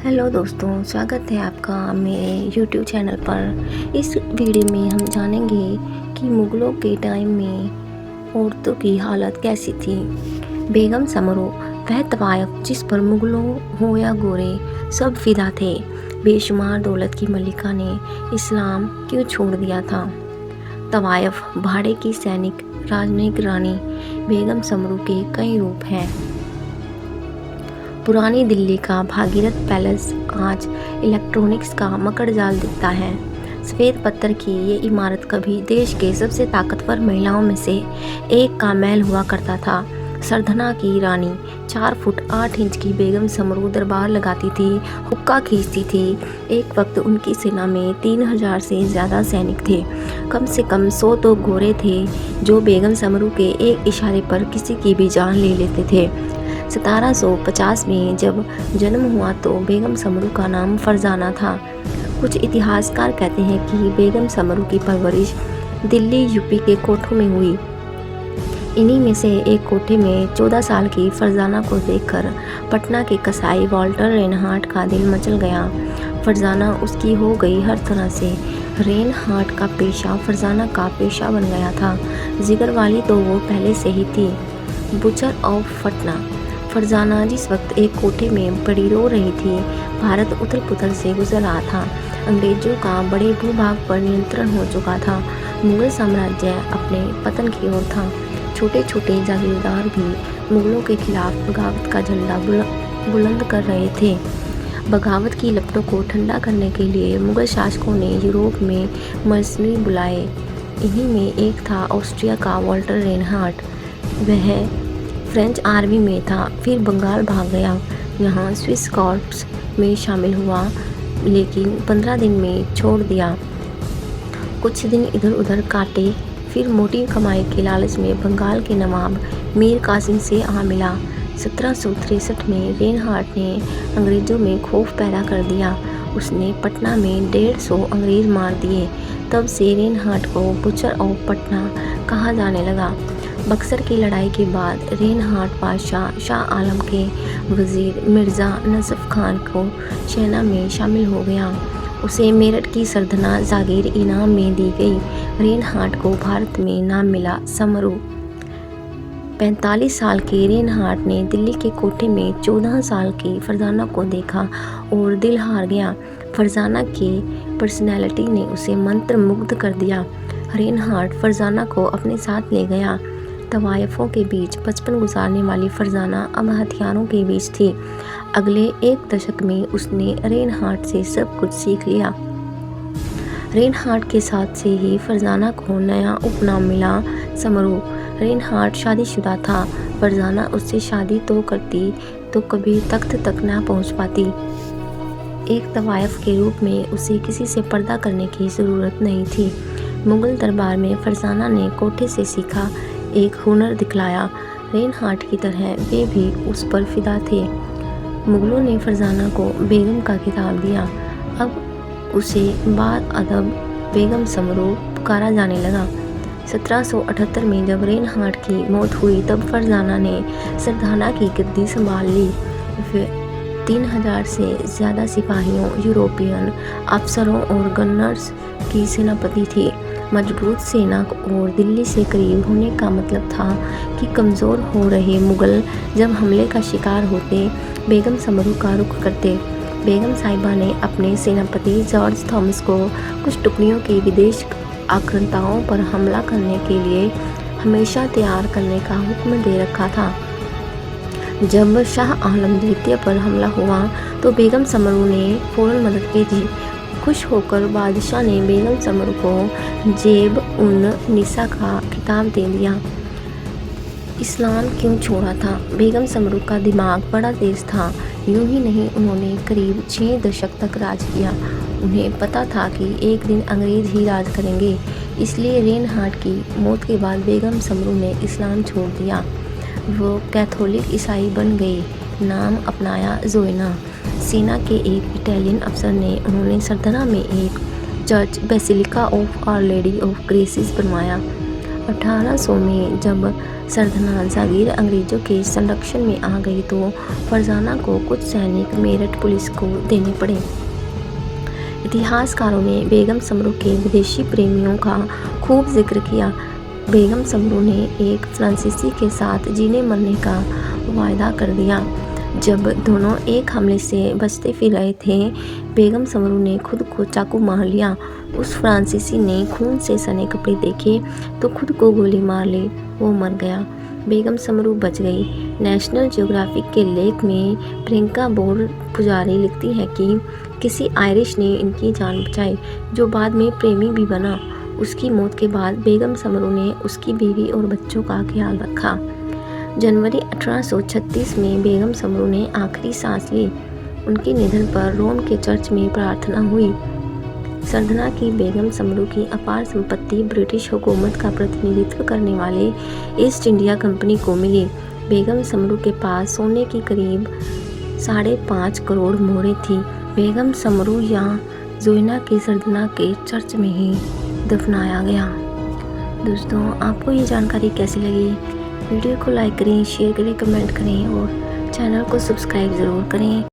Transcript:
Hello दोस्तों, स्वागत है आपका मेरे यूट्यूब चैनल पर। इस वीडियो में हम जानेंगे कि मुग़लों के टाइम में औरतों की हालत कैसी थी। बेगम समरू वह तवायफ जिस पर मुग़लों हो या गोरे सब फिदा थे। बेशुमार दौलत की मलिका ने इस्लाम क्यों छोड़ दिया था। तवायफ भाड़े की सैनिक राजनयिक रानी बेगम समरू के कई रूप हैं। पुरानी दिल्ली का भागीरथ पैलेस आज इलेक्ट्रॉनिक्स का मकड़ जाल दिखता है। सफ़ेद पत्थर की ये इमारत कभी देश के सबसे ताकतवर महिलाओं में से एक का महल हुआ करता था। सरधना की रानी 4 फुट 8 इंच की बेगम समरू दरबार लगाती थी, हुक्का खींचती थी। एक वक्त उनकी सेना में 3000 से ज़्यादा सैनिक थे। कम से कम 100 तो गोरे थे जो बेगम समरू के एक इशारे पर किसी की भी जान ले लेते थे। 1750 में जब जन्म हुआ तो बेगम समरू का नाम फरजाना था। कुछ इतिहासकार कहते हैं कि बेगम समरू की परवरिश दिल्ली यूपी के कोठों में हुई। इन्हीं में से एक कोठे में 14 साल की फरजाना को देखकर पटना के कसाई वॉल्टर रेनहार्ट का दिल मचल गया। फरजाना उसकी हो गई हर तरह से। रेनहार्ट का पेशा फरजाना का पेशा बन गया था। जिगर वाली तो वो पहले से ही थी। Butcher of Patna. फरजाना जिस वक्त एक कोठे में पड़ी रो रही थी, भारत उथल पुथल से गुजर रहा था। अंग्रेजों का बड़े भूभाग पर नियंत्रण हो चुका था। मुगल साम्राज्य अपने पतन की ओर था। छोटे छोटे जागीरदार भी मुगलों के खिलाफ बगावत का झंडा बुलंद कर रहे थे। बगावत की लपटों को ठंडा करने के लिए मुगल शासकों ने यूरोप में मर्सनरी बुलाए। इन्हीं में एक था ऑस्ट्रिया का वॉल्टर रेनहार्ट। वह फ्रेंच आर्मी में था, फिर बंगाल भाग गया। यहाँ स्विस कॉर्प्स में शामिल हुआ, लेकिन 15 दिन में छोड़ दिया। कुछ दिन इधर उधर काटे, फिर मोटी कमाई के लालच में बंगाल के नवाब मीर कासिम से आ मिला। 1763 में रेनहार्ट ने अंग्रेज़ों में खौफ पैदा कर दिया। उसने पटना में 150 अंग्रेज़ मार दिए। तब से रेनहार्ट को बुचर ऑफ पटना कहा जाने लगा। बक्सर की लड़ाई के बाद रेनहार्ट बादशाह शाह आलम के वजीर मिर्ज़ा नजफ खान को सेना में शामिल हो गया। उसे मेरठ की सरधना जागीर इनाम में दी गई। रेनहार्ट को भारत में नाम मिला समरू। 45 साल के रेनहार्ट ने दिल्ली के कोठे में 14 साल की फरजाना को देखा और दिल हार गया। फरजाना की पर्सनैलिटी ने उसे मंत्र मुग्ध कर दिया। रेनहार्ट फरजाना को अपने साथ ले गया। तवायफों के बीच बचपन गुजारने वाली फरजाना अब हथियारों के बीच थी। अगले एक दशक में उसने रेनहार्ट से सब कुछ सीख लिया। रेनहार्ट के साथ से ही फरजाना को नया उपनाम मिला, समरू। रेनहार्ट शादीशुदा था। फरजाना उससे शादी तो करती तो कभी तख्त तक ना पहुंच पाती। एक तवायफ के रूप में उसे किसी से पर्दा करने की ज़रूरत नहीं थी। मुगल दरबार में फरजाना ने कोठे से सीखा एक हुनर दिखलाया। रेनहार्ट की तरह वे भी उस पर फिदा थे। मुगलों ने फरजाना को बेगम का खिताब दिया। अब उसे बाद अदब बेगम समरू पुकारा जाने लगा। 1778 में जब रेनहार्ट की मौत हुई तब फरजाना ने सरधना की गद्दी संभाल ली। 3000 से ज़्यादा सिपाहियों, यूरोपियन अफसरों और गन्नर्स की सेनापति थी। मजबूत सेना और दिल्ली से करीब होने का मतलब था कि कमज़ोर हो रहे मुग़ल जब हमले का शिकार होते बेगम समरू का रुख करते। बेगम साहिबा ने अपने सेनापति जॉर्ज थॉमस को कुछ टुकड़ियों की विदेश आक्रांताओं पर हमला करने के लिए हमेशा तैयार करने का हुक्म दे रखा था। जब शाह आलम द्वितीय पर हमला हुआ तो बेगम समरू ने फ़ौरन मदद भेजी। खुश होकर बादशाह ने बेगम समरू को जेब उन निसा का खिताब दे दिया। इस्लाम क्यों छोड़ा था। बेगम समरू का दिमाग बड़ा तेज था। यूं ही नहीं, उन्होंने करीब 6 दशक तक राज किया। उन्हें पता था कि एक दिन अंग्रेज़ ही राज करेंगे। इसलिए रेनहार्ट की मौत के बाद बेगम समरू ने इस्लाम छोड़ दिया। वो कैथोलिक ईसाई बन गई। नाम अपनाया जोइना। सेना के एक इटालियन अफसर ने उन्होंने सरधना में एक church Basilica of Our Lady of Graces बनवाया। 1800 में जब सरदना जागीर अंग्रेज़ों के संरक्षण में आ गई तो फरजाना को कुछ सैनिक मेरठ पुलिस को देने पड़े। इतिहासकारों ने बेगम समरू के विदेशी प्रेमियों का खूब जिक्र किया। बेगम समरू ने एक फ्रांसीसी के साथ जीने मरने का वायदा कर दिया। जब दोनों एक हमले से बचते फिर रहे थे, बेगम समरू ने खुद को चाकू मार लिया। उस फ्रांसीसी ने खून से सने कपड़े देखे तो खुद को गोली मार ली। वो मर गया, बेगम समरू बच गई। नेशनल ज्योग्राफिक के लेख में प्रियंका बोर पुजारी लिखती है कि किसी आयरिश ने इनकी जान बचाई, जो बाद में प्रेमी भी बना। उसकी मौत के बाद बेगम समरू ने उसकी बीवी और बच्चों का ख्याल रखा। जनवरी 1836 में बेगम समरू ने आखिरी सांस ली। उनके निधन पर रोम के चर्च में प्रार्थना हुई। सरदना की बेगम समरू की अपार संपत्ति ब्रिटिश हुकूमत का प्रतिनिधित्व करने वाले ईस्ट इंडिया कंपनी को मिली। बेगम समरू के पास सोने की करीब 5.5 करोड़ मोहरें थी। बेगम समरू या जोइना के सरदना के चर्च में ही दफनाया गया। दोस्तों, आपको ये जानकारी कैसी लगी? वीडियो को लाइक करें, शेयर करें, कमेंट करें और चैनल को सब्सक्राइब ज़रूर करें।